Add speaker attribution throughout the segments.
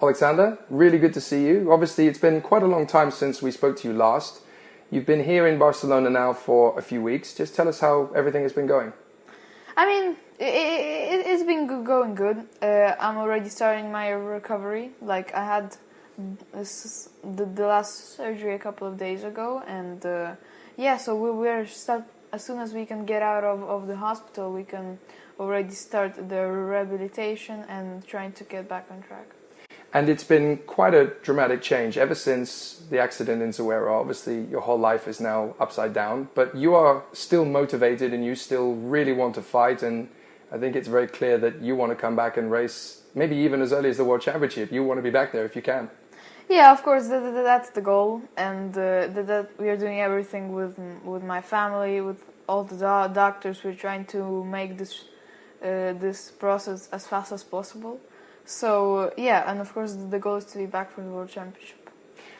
Speaker 1: Oleksandr, really good to see you. Obviously, it's been quite a long time since we spoke to you last. You've been here in Barcelona now for a few weeks. Just tell us how everything has been going.
Speaker 2: I mean, it's been going good. I'm already starting my recovery. Like, I had the last surgery a couple of days ago, and yeah, so we're start as soon as we can get out of the hospital, we can already start the rehabilitation and trying to get back on track.
Speaker 1: And it's been quite a dramatic change ever since the accident in Zuera. Obviously, your whole life is now upside down, but you are still motivated and you still really want to fight. And I think it's very clear that you want to come back and race, maybe even as early as the World Championship. You want to be back there if you can.
Speaker 2: Yeah, of course, that's the goal, and that we are doing everything with my family, with all the doctors. We're trying to make this process as fast as possible. So yeah, and of course the goal is to be back for the World Championship.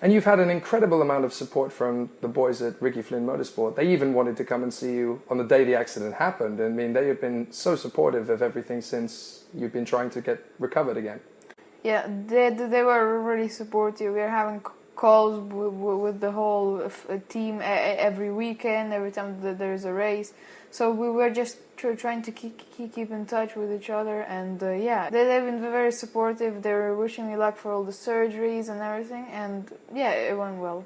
Speaker 1: And you've had an incredible amount of support from the boys at Flynn Motorsport. They even wanted to come and see you on the day the accident happened. I mean, they have been so supportive of everything since you've been trying to get recovered again.
Speaker 2: Yeah, they were really supportive. We are having calls with the whole team every weekend, every time that there is a race. So we were just trying to keep in touch with each other, and yeah, they've been very supportive. They were wishing me luck for all the surgeries and everything, and yeah, it went well.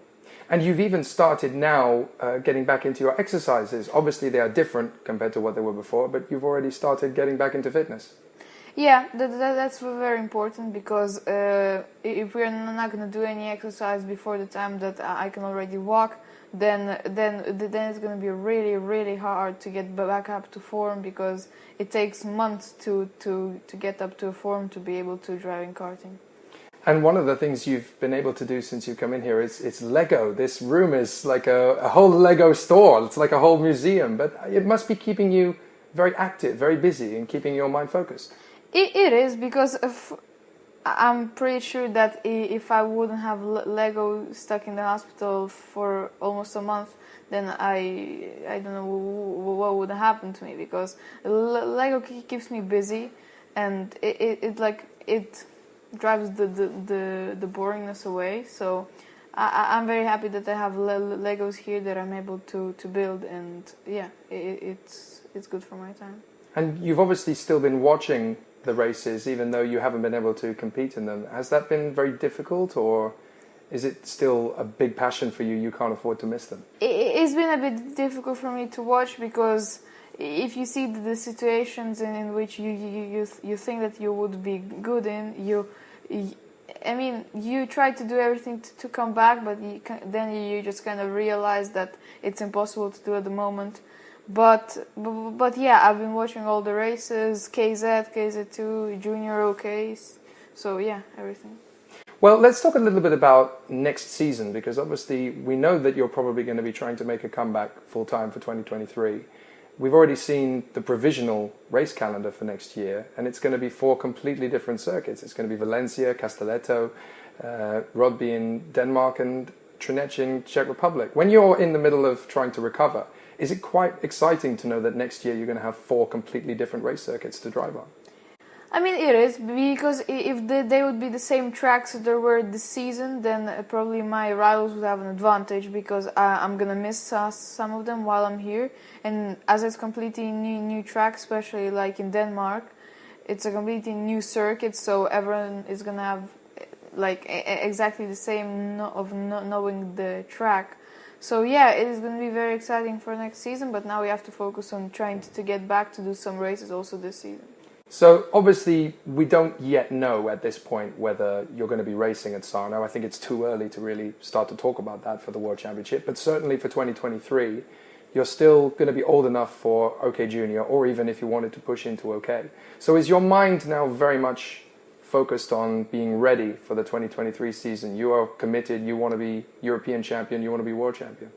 Speaker 1: And you've even started now getting back into your exercises. Obviously they are different compared to what they were before, but you've already started getting back into fitness.
Speaker 2: Yeah, that's very important, because if we're not going to do any exercise before the time that I can already walk, then it's going to be really hard to get back up to form, because it takes months to get up to a form to be able to drive in karting.
Speaker 1: And one of the things you've been able to do since you come in here is it's Lego. This room is like a whole Lego store. It's like a whole museum, but it must be keeping you very active, very busy, and keeping your mind focused.
Speaker 2: It is, because I'm pretty sure that if I wouldn't have Lego stuck in the hospital for almost a month, then I don't know what would happen to me, because Lego keeps me busy, and it drives the boringness away. So I'm very happy that I have Legos here that I'm able to build, and yeah, it's good for my time.
Speaker 1: And you've obviously still been watching the races, even though you haven't been able to compete in them. Has that been very difficult, or is it still a big passion for you? You can't afford to miss them.
Speaker 2: It's been a bit difficult for me to watch, because if you see the situations in which you think that you would be good in, you try to do everything to come back, but then you just kind of realize that it's impossible to do at the moment. But yeah, I've been watching all the races, KZ, KZ2, Junior OKs, so yeah, everything.
Speaker 1: Well, let's talk a little bit about next season, because obviously we know that you're probably going to be trying to make a comeback full-time for 2023. We've already seen the provisional race calendar for next year, and it's going to be 4 completely different circuits. It's going to be Valencia, Castelletto, Rodby in Denmark, and Třinec in Czech Republic. When you're in the middle of trying to recover, is it quite exciting to know that next year you're going to have 4 completely different race circuits to drive on?
Speaker 2: I mean, it is, because if they would be the same tracks that there were this season, then probably my rivals would have an advantage, because I'm going to miss some of them while I'm here. And as it's completely new track, especially like in Denmark, it's a completely new circuit, so everyone is going to have like exactly the same of knowing the track. So yeah, it is going to be very exciting for next season, but now we have to focus on trying to get back to do some races also this season.
Speaker 1: So obviously we don't yet know at this point whether you're going to be racing at Sarno. I think it's too early to really start to talk about that for the World Championship, but certainly for 2023 you're still going to be old enough for OK Junior, or even if you wanted to push into OK. So is your mind now very much focused on being ready for the 2023 season? You are committed, you want to be European champion, you want to be world champion.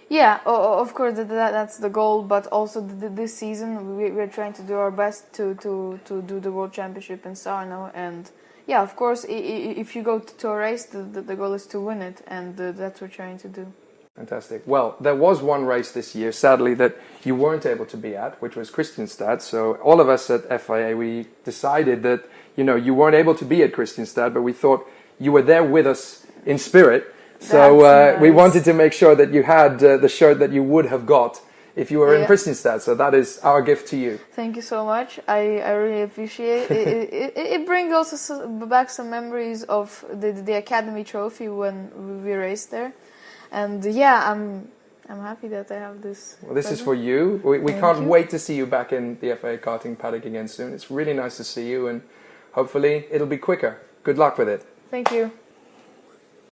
Speaker 2: Yeah, of course that's the goal, but also this season we're trying to do our best to do the World Championship in Sarno, and yeah, of course if you go to a race, the goal is to win it, and that's what we're trying to do.
Speaker 1: Fantastic. Well, there was one race this year, sadly, that you weren't able to be at, which was Kristianstad. So all of us at FIA, we decided that, you know, you weren't able to be at Kristianstad, but we thought you were there with us in spirit. So
Speaker 2: That's
Speaker 1: we
Speaker 2: nice.
Speaker 1: wanted to make sure that you had the shirt that you would have got if you were in
Speaker 2: Yeah.
Speaker 1: Kristianstad. So that is our gift to you.
Speaker 2: Thank you so much. I really appreciate it. It brings also back some memories of the Academy Trophy when we raced there. And yeah, I'm happy that I have this.
Speaker 1: Well, this is
Speaker 2: present.
Speaker 1: for you. We
Speaker 2: Thank
Speaker 1: can't
Speaker 2: you.
Speaker 1: wait to see you back in the FIA karting paddock again soon. It's really nice to see you, and hopefully it'll be quicker. Good luck with it.
Speaker 2: Thank you.